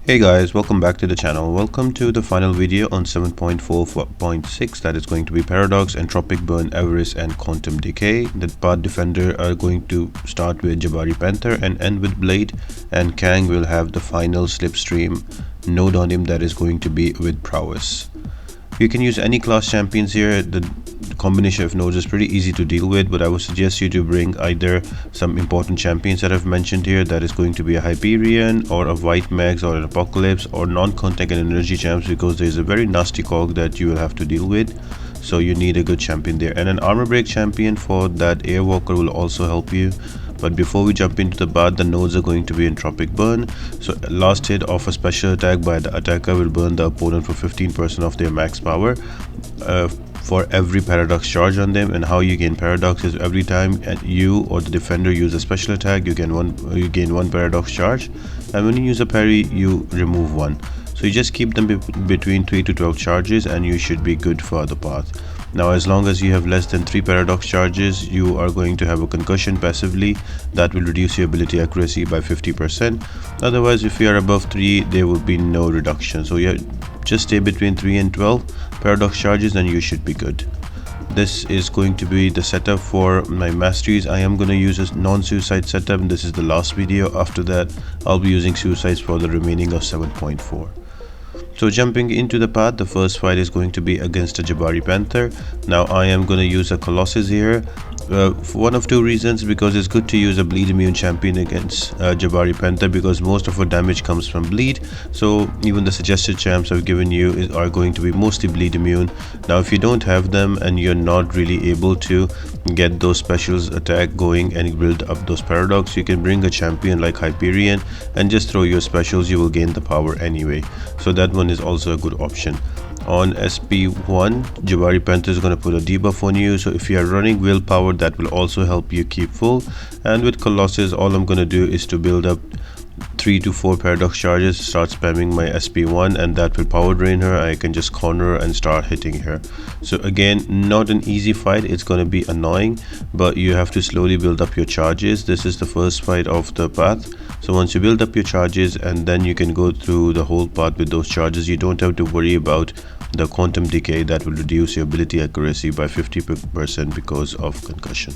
Hey guys, welcome back to the channel. Welcome to the final video on 7.4.6 that is going to be Paradox, Entropic Burn, Avarice and Quantum Decay. The path defender are going to start with Jabari Panther and end with Blade, and Kang will have the final slipstream node on him that is going to be with Prowess. You can use any class champions here. The combination of nodes is pretty easy to deal with, but I would suggest you to bring either some important champions that I've mentioned here, that is going to be a Hyperion or a White Mags or an Apocalypse, or non-contact and energy champs, because there's a very nasty Korg that you will have to deal with. So you need a good champion there, and an armor break champion for that Airwalker will also help you. But before we jump into the path, the nodes are going to be Entropic Burn. So last hit of a special attack by the attacker will burn the opponent for 15% of their max power for every paradox charge on them. And how you gain paradox is every time you or the defender use a special attack, you gain one paradox charge, and when you use a parry, you remove one. So you just keep them between 3 to 12 charges and you should be good for the path. Now, as long as you have less than 3 paradox charges, you are going to have a concussion passively that will reduce your ability accuracy by 50%. Otherwise, if you are above 3, there will be no reduction. So you just stay between 3 and 12 paradox charges and you should be good. This is going to be the setup for my masteries. I am going to use a non-suicide setup, and this is the last video. After that, I'll be using suicides for the remaining of 7.4. So jumping into the path, the first fight is going to be against a Jabari Panther. Now I am going to use a Colossus here for one of two reasons, because it's good to use a bleed immune champion against Jabari Panther, because most of our damage comes from bleed. So even the suggested champs I've given you are going to be mostly bleed immune. Now if you don't have them and you're not really able to get those specials attack going and build up those paradox, you can bring a champion like Hyperion and just throw your specials. You will gain the power anyway, so that one is also a good option. On SP1, Jabari Panther is going to put a debuff on you, so if you are running willpower, that will also help you keep full. And with Colossus, all I'm going to do is to build up 3 to 4 paradox charges, start spamming my SP1, and that will power drain her. I can just corner and start hitting her. So again, not an easy fight. It's going to be annoying, but you have to slowly build up your charges. This is the first fight of the path. So once you build up your charges, and then you can go through the whole path with those charges. You don't have to worry about the quantum decay that will reduce your ability accuracy by 50% because of concussion.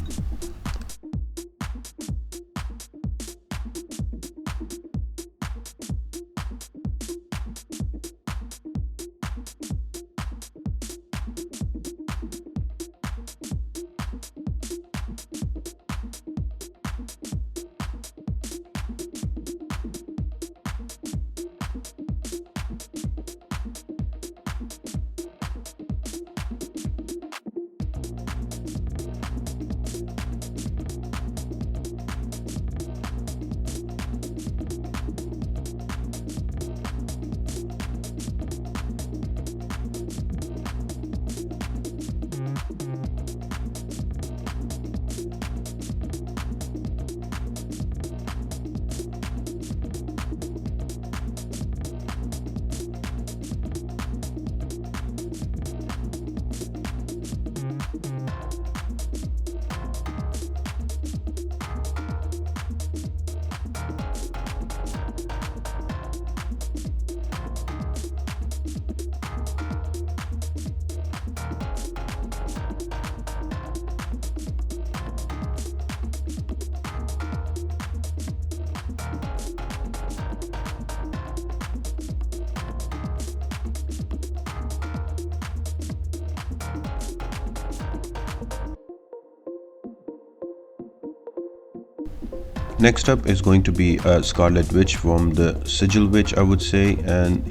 Next up is going to be a Scarlet Witch from the Sigil Witch, I would say, and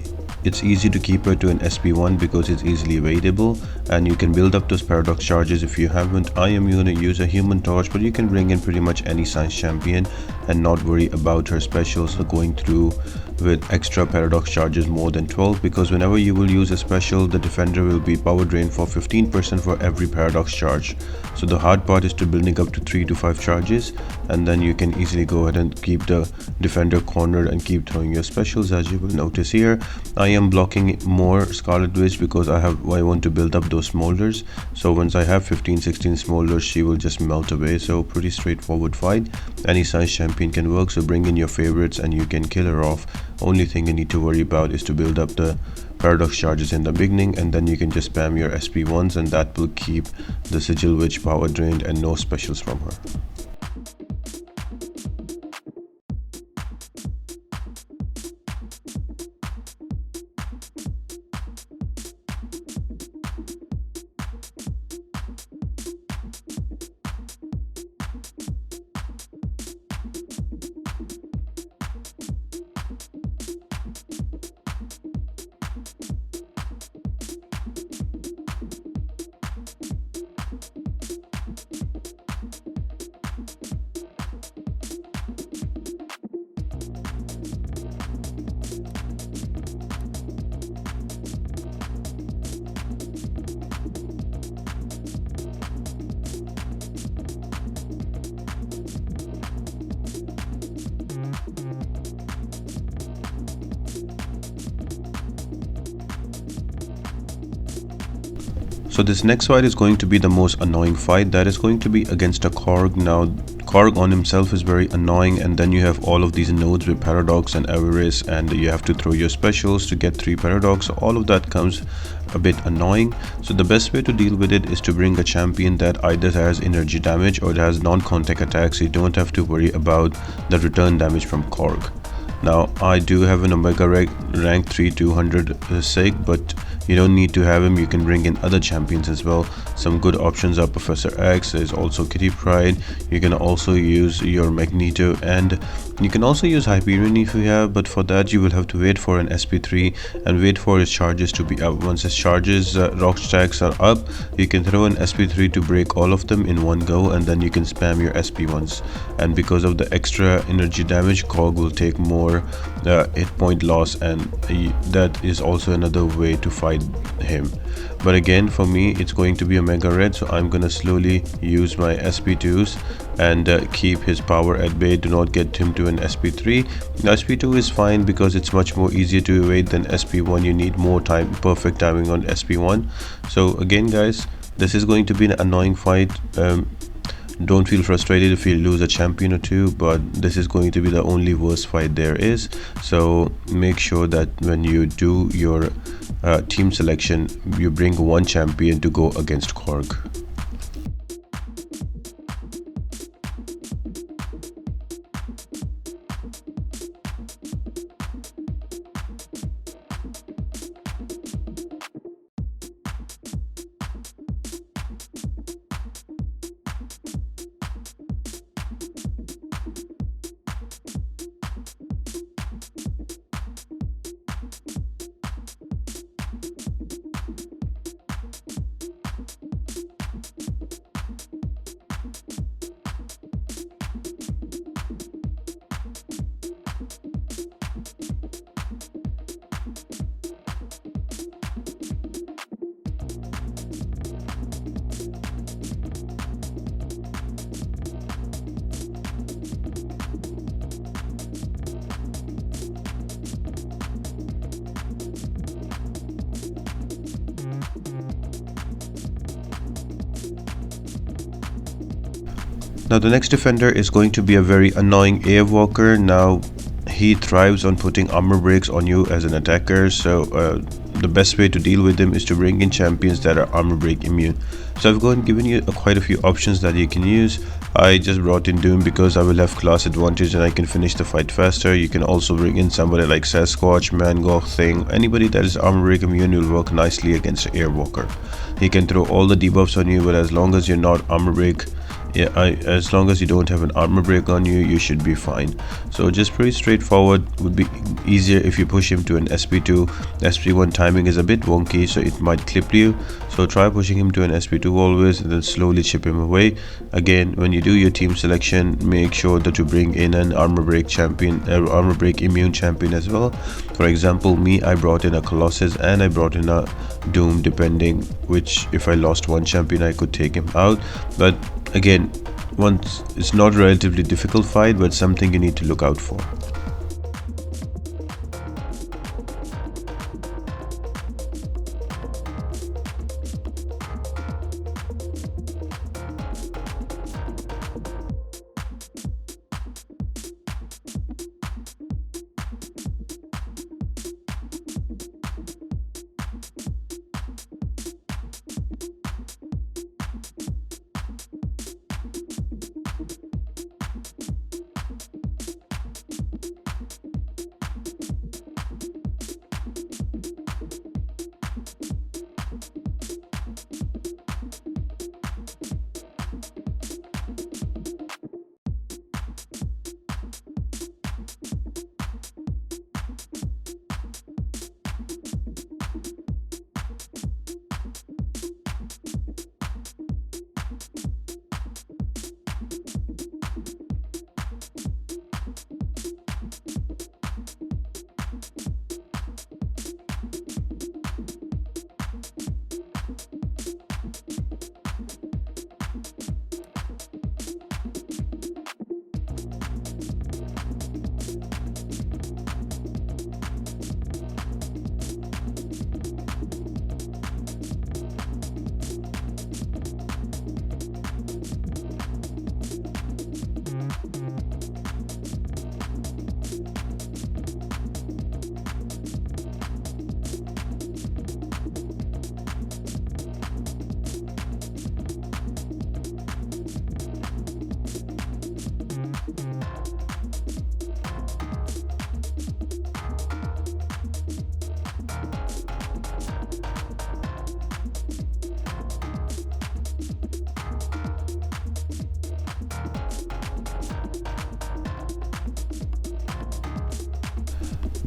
it's easy to keep her to an SP1 because it's easily available, and you can build up those paradox charges. If you haven't, I am going to use a Human Torch, but you can bring in pretty much any science champion and not worry about her specials going through with extra paradox charges more than 12, because whenever you will use a special, the defender will be power drained for 15% for every paradox charge. So the hard part is to building up to 3 to 5 charges, and then you can easily go ahead and keep the defender cornered and keep throwing your specials. As you will notice here, I am blocking more Scarlet Witch because I want to build up those smolders. So once I have 15-16 smolders, she will just melt away. So pretty straightforward fight. Any science champion champion can work, so bring in your favorites and you can kill her off. Only thing you need to worry about is to build up the paradox charges in the beginning, and then you can just spam your SP1s, and that will keep the Sigil Witch power drained and no specials from her. So this next fight is going to be the most annoying fight. That is going to be against a Korg. Now Korg on himself is very annoying, and then you have all of these nodes with Paradox and Avarice, and you have to throw your specials to get 3 Paradox. So all of that comes a bit annoying. So the best way to deal with it is to bring a champion that either has energy damage or it has non-contact attacks, so you don't have to worry about the return damage from Korg. Now I do have an Omega rank 3 200 Sig, but you don't need to have him. You can bring in other champions as well. Some good options are Professor X, there's also Kitty Pryde. You can also use your Magneto, and you can also use Hyperion if you have, but for that you will have to wait for an SP3 and wait for his charges to be up. Once his charges rock stacks are up, you can throw an SP3 to break all of them in one go, and then you can spam your SP1s. And because of the extra energy damage, Korg will take more hit point loss, and that is also another way to fight him. But again, for me it's going to be a Mega Red, so I'm gonna slowly use my SP2s and keep his power at bay. Do not get him to an SP3. Now SP2 is fine because it's much more easier to evade than SP1. You need more time, perfect timing on SP1. So again guys, this is going to be an annoying fight. Don't feel frustrated if you lose a champion or two, but this is going to be the only worst fight there is. So make sure that when you do your team selection, you bring one champion to go against Korg. Now the next defender is going to be a very annoying Airwalker. Now he thrives on putting armor breaks on you as an attacker, so the best way to deal with him is to bring in champions that are armor break immune. So I've given you quite a few options that you can use. I just brought in Doom because I will have class advantage and I can finish the fight faster. You can also bring in somebody like Sasquatch, MCOC, Thing. Anybody that is armor break immune will work nicely against Airwalker. He can throw all the debuffs on you, but as long as you're not armor break, as long as you don't have an armor break on you, you should be fine. So just pretty straightforward. Would be easier if you push him to an SP2. SP1 timing is a bit wonky, so it might clip you. So try pushing him to an SP2 always, and then slowly chip him away. Again, when you do your team selection, make sure that you bring in an armor break champion, armor break immune champion as well. For example, me, I brought in a Colossus and I brought in a Doom, depending which. If I lost one champion, I could take him out. But again, once it's not a relatively difficult fight, but something you need to look out for.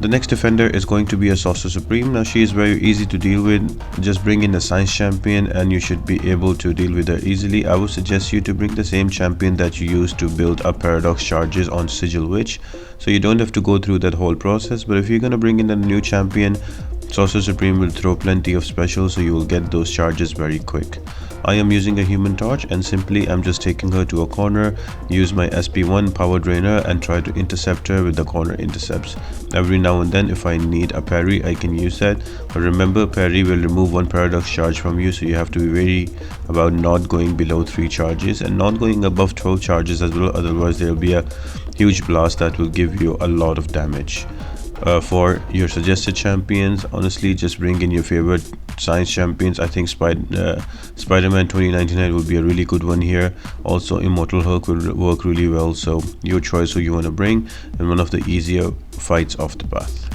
The next defender is going to be a Sorcerer Supreme. Now she is very easy to deal with. Just bring in a science champion and you should be able to deal with her easily. I would suggest you to bring the same champion that you used to build up paradox charges on Sigil Witch, so you don't have to go through that whole process. But if you're gonna bring in a new champion, Sorcerer Supreme will throw plenty of specials, so you will get those charges very quick. I am using a human torch and simply I'm just taking her to a corner, use my SP1 power drainer and try to intercept her with the corner intercepts. Every now and then if I need a parry I can use that, but remember parry will remove one paradox charge from you, so you have to be wary about not going below 3 charges and not going above 12 charges as well, otherwise there will be a huge blast that will give you a lot of damage. For your suggested champions, honestly just bring in your favorite science champions. I think Spider-Man 2099 will be a really good one here. Also Immortal Hulk will work really well, so your choice who you want to bring, and one of the easier fights off the path.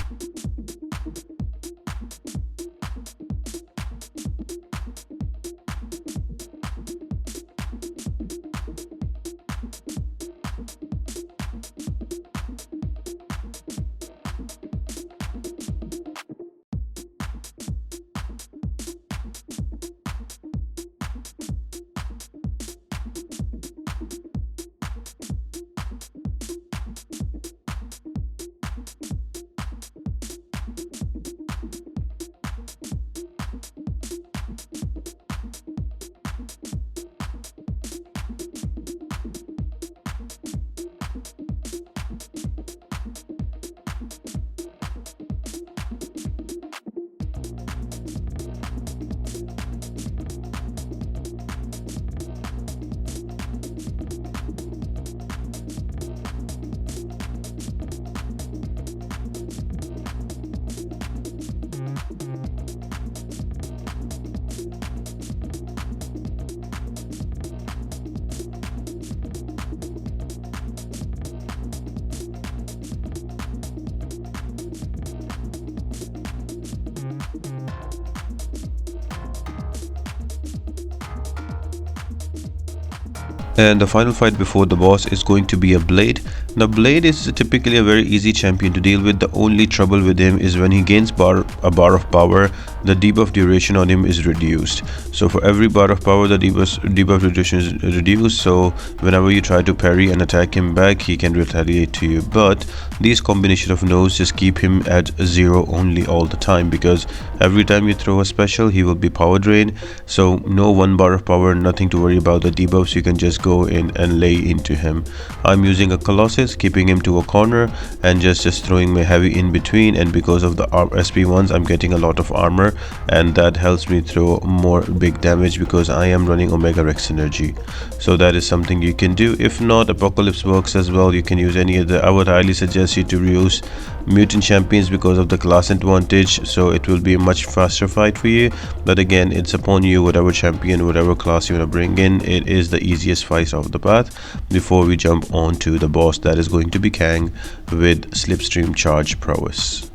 And the final fight before the boss is going to be a Blade. Now Blade is typically a very easy champion to deal with. The only trouble with him is when he gains a bar of power, the debuff duration on him is reduced. So for every bar of power the debuff duration is reduced, so whenever you try to parry and attack him back he can retaliate to you. But these combination of nodes just keep him at 0 only all the time, because every time you throw a special he will be power drained. So no 1 bar of power, nothing to worry about the debuffs, you can just go in and lay into him. I'm using a Colossus, keeping him to a corner and just throwing my heavy in between, and because of the SP1s I'm getting a lot of armor and that helps me throw more big damage because I am running Omega Rex energy. So that is something you can do. If not, Apocalypse works as well. You can use any other. I would highly suggest you to use mutant champions because of the class advantage, so it will be a much faster fight for you. But again, it's upon you, whatever champion, whatever class you want to bring in. It is the easiest fight off the path before we jump on to the boss, that is going to be Kang with Slipstream Charge prowess.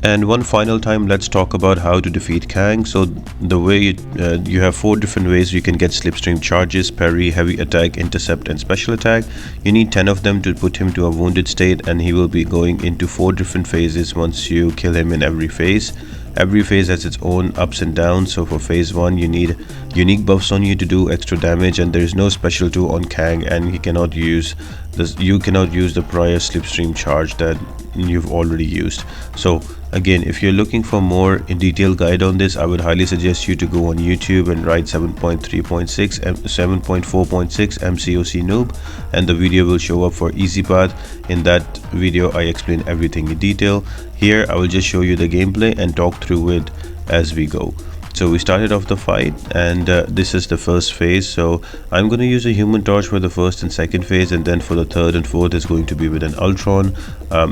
And one final time, let's talk about how to defeat Kang. So the way you have 4 different ways you can get slipstream charges: parry, heavy attack, intercept and special attack. You need 10 of them to put him to a wounded state, and he will be going into 4 different phases once you kill him in every phase. Every phase has its own ups and downs. So for phase 1 you need unique buffs on you to do extra damage, and there is no special 2 on Kang, and he cannot use you cannot use the prior slipstream charge that you've already used. So again, if you're looking for more detailed guide on this, I would highly suggest you to go on YouTube and write 7.3.6 7.4.6 MCOC noob, and the video will show up for easy path. In that video I explain everything in detail. Here I will just show you the gameplay and talk through it as we go. So we started off the fight, and this is the first phase. So I'm going to use a human torch for the first and second phase, and then for the third and fourth is going to be with an Ultron,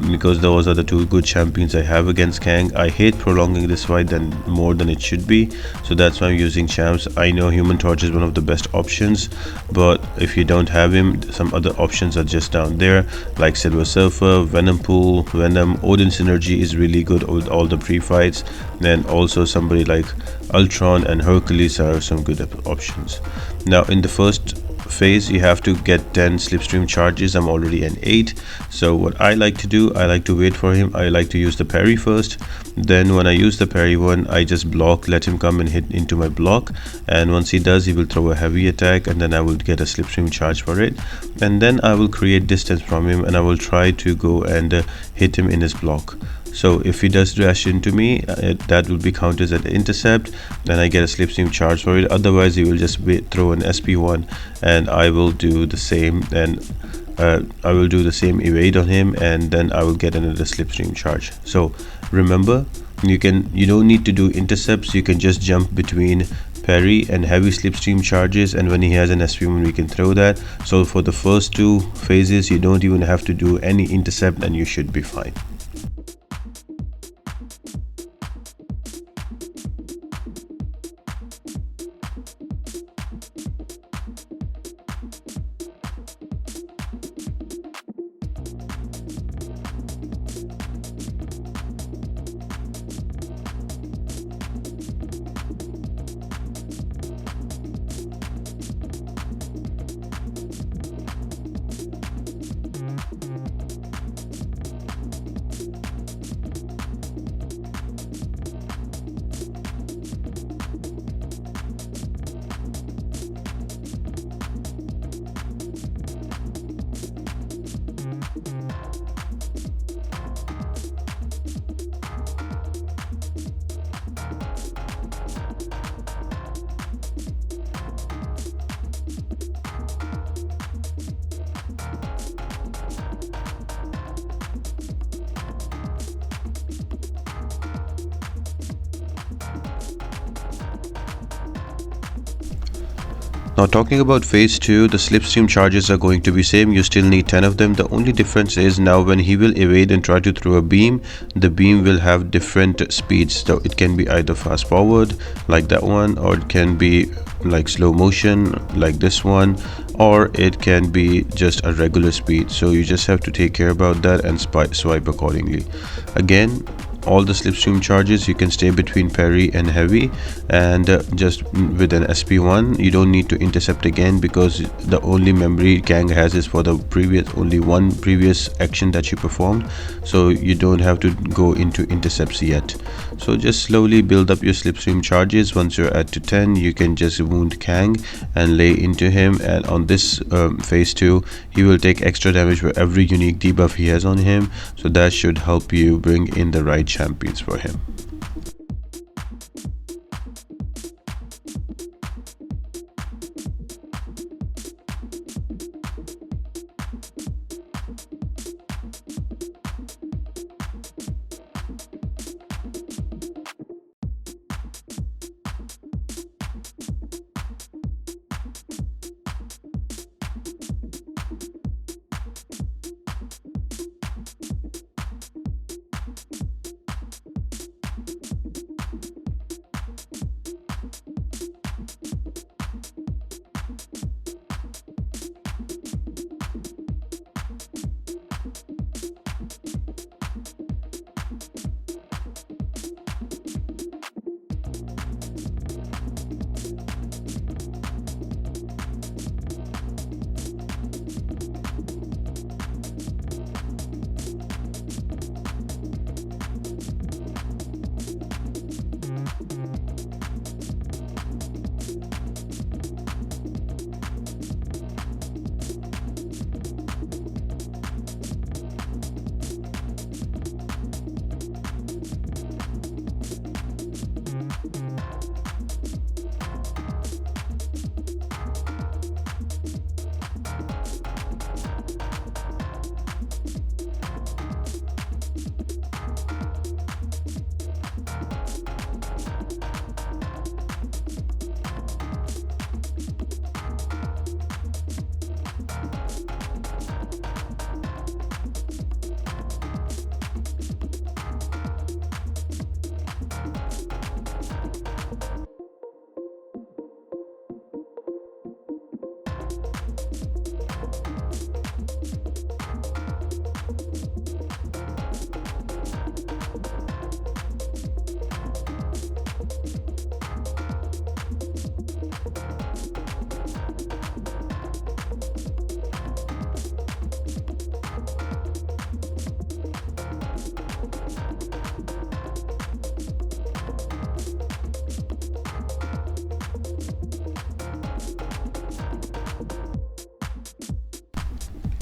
because those are the two good champions I have against Kang. I hate prolonging this fight more than it should be, so that's why I'm using champs. I know human torch is one of the best options, but if you don't have him, some other options are just down there, like Silver Surfer, Venom Pool, Venom, Odin Synergy is really good with all the pre-fights, and also somebody like Ultron and Hercules are some good options. Now in the first phase you have to get 10 slipstream charges. I'm already at 8. So what I like to do, I like to wait for him. I like to use the parry first. Then when I use the parry one, I just block, let him come and hit into my block, and once he does, he will throw a heavy attack, and then I will get a slipstream charge for it, and then I will create distance from him, and I will try to go and hit him in his block. So if he does dash into me, that will be counted as an intercept, then I get a slipstream charge for it. Otherwise he will just throw an SP1, and I will do the same, and I will do the same evade on him, and then I will get another slipstream charge. So remember, you don't need to do intercepts. You can just jump between parry and heavy slipstream charges, and when he has an SP1 we can throw that. So for the first two phases you don't even have to do any intercept, and you should be fine. Now talking about phase 2, the slipstream charges are going to be same. You still need 10 of them. The only difference is now when he will evade and try to throw a beam, the beam will have different speeds. So it can be either fast forward like that one, or it can be like slow motion like this one, or it can be just a regular speed. So you just have to take care about that and swipe accordingly. Again, all the slipstream charges you can stay between parry and heavy, and just with an SP1 you don't need to intercept again, because the only memory Kang has is for the only one previous action that you performed, so you don't have to go into intercepts yet. So just slowly build up your slipstream charges. Once you're at to 10, you can just wound Kang and lay into him, and on this phase 2 he will take extra damage for every unique debuff he has on him, so that should help you bring in the right champions for him.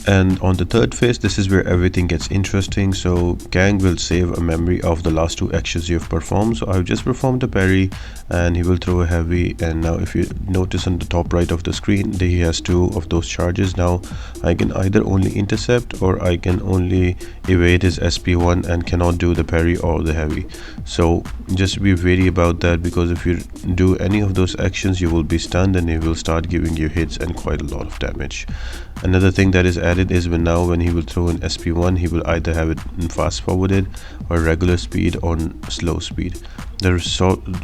And on the third phase, this is where everything gets interesting. So Kang will save a memory of the last two actions you have performed. So I've just performed a parry and he will throw a heavy, and now if you notice on the top right of the screen, he has two of those charges. Now I can either only intercept or I can only evade his SP1 and cannot do the parry or the heavy. So just be wary about that, because if you do any of those actions you will be stunned and he will start giving you hits and quite a lot of damage. Another thing that is added is when he will throw an SP1, he will either have it in fast forwarded or regular speed or slow speed.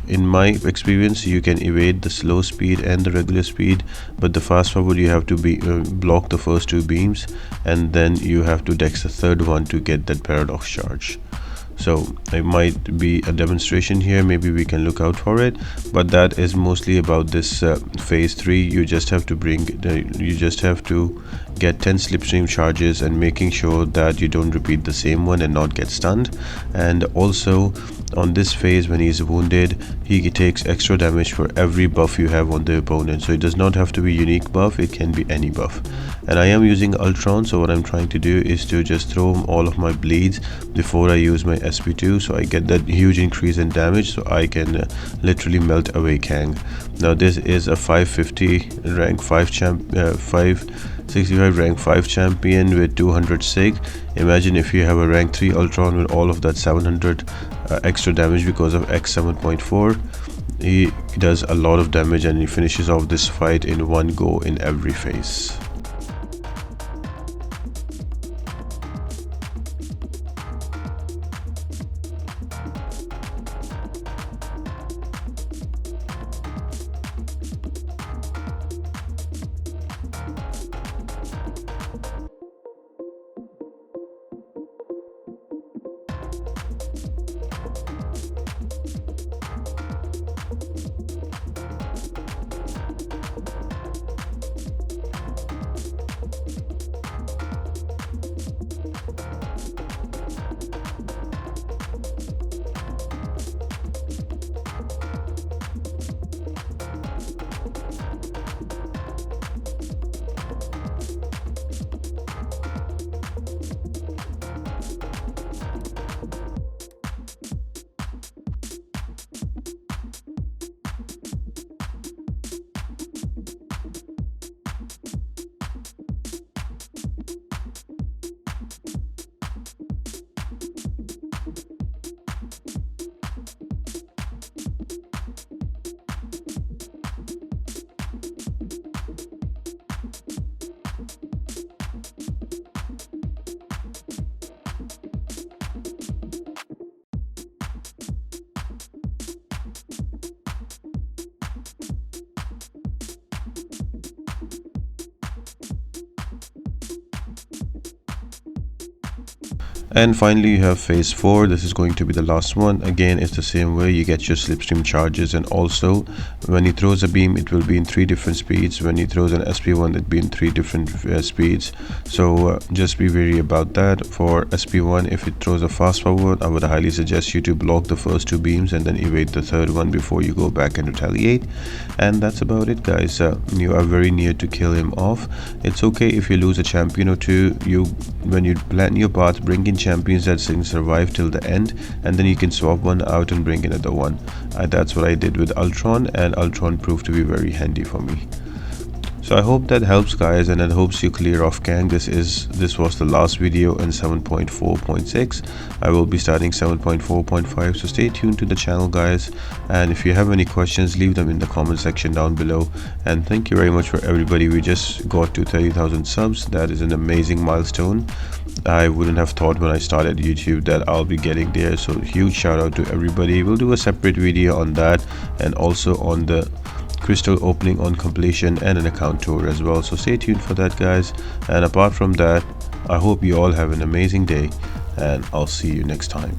In my experience, you can evade the slow speed and the regular speed, but the fast forward you have to block the first two beams, and then you have to dex the third one to get that paradox charge. So it might be a demonstration here, maybe we can look out for it, but that is mostly about this phase 3. You just have to get 10 slipstream charges and making sure that you don't repeat the same one and not get stunned. And also on this phase, when he's wounded, he takes extra damage for every buff you have on the opponent. So it does not have to be unique buff, it can be any buff. And I am using Ultron, so what I'm trying to do is to just throw all of my bleeds before I use my SP2, so I get that huge increase in damage, so I can literally melt away Kang. Now this is a 550 rank 5 565 rank 5 champion with 200 sig. Imagine if you have a rank 3 Ultron with all of that 700 extra damage because of X 7.4. He does a lot of damage and he finishes off this fight in one go in every phase. And finally you have phase 4. This is going to be the last one. Again, it's the same way. You get your slipstream charges, and also when he throws a beam it will be in 3 different speeds. When he throws an SP1 it'll be in 3 different speeds, so just be wary about that. For SP1, if it throws a fast forward, I would highly suggest you to block the first 2 beams and then evade the third one before you go back and retaliate. And that's about it, guys. You are very near to kill him off. It's okay if you lose a champion or two. When you plan your path, bring in champions that can survive till the end, and then you can swap one out and bring another one. That's what I did with Ultron, and Ultron proved to be very handy for me. So I hope that helps, guys, and it hopes you clear off Kang. This was the last video in 7.4.6. I will be starting 7.4.5, so stay tuned to the channel, guys, and if you have any questions, leave them in the comment section down below. And thank you very much for everybody. We just got to 30,000 subs. That is an amazing milestone. I wouldn't have thought when I started YouTube that I'll be getting there, so huge shout out to everybody. We'll do a separate video on that, and also on the crystal opening on completion and an account tour as well, so stay tuned for that, guys. And apart from that, I hope you all have an amazing day, and I'll see you next time.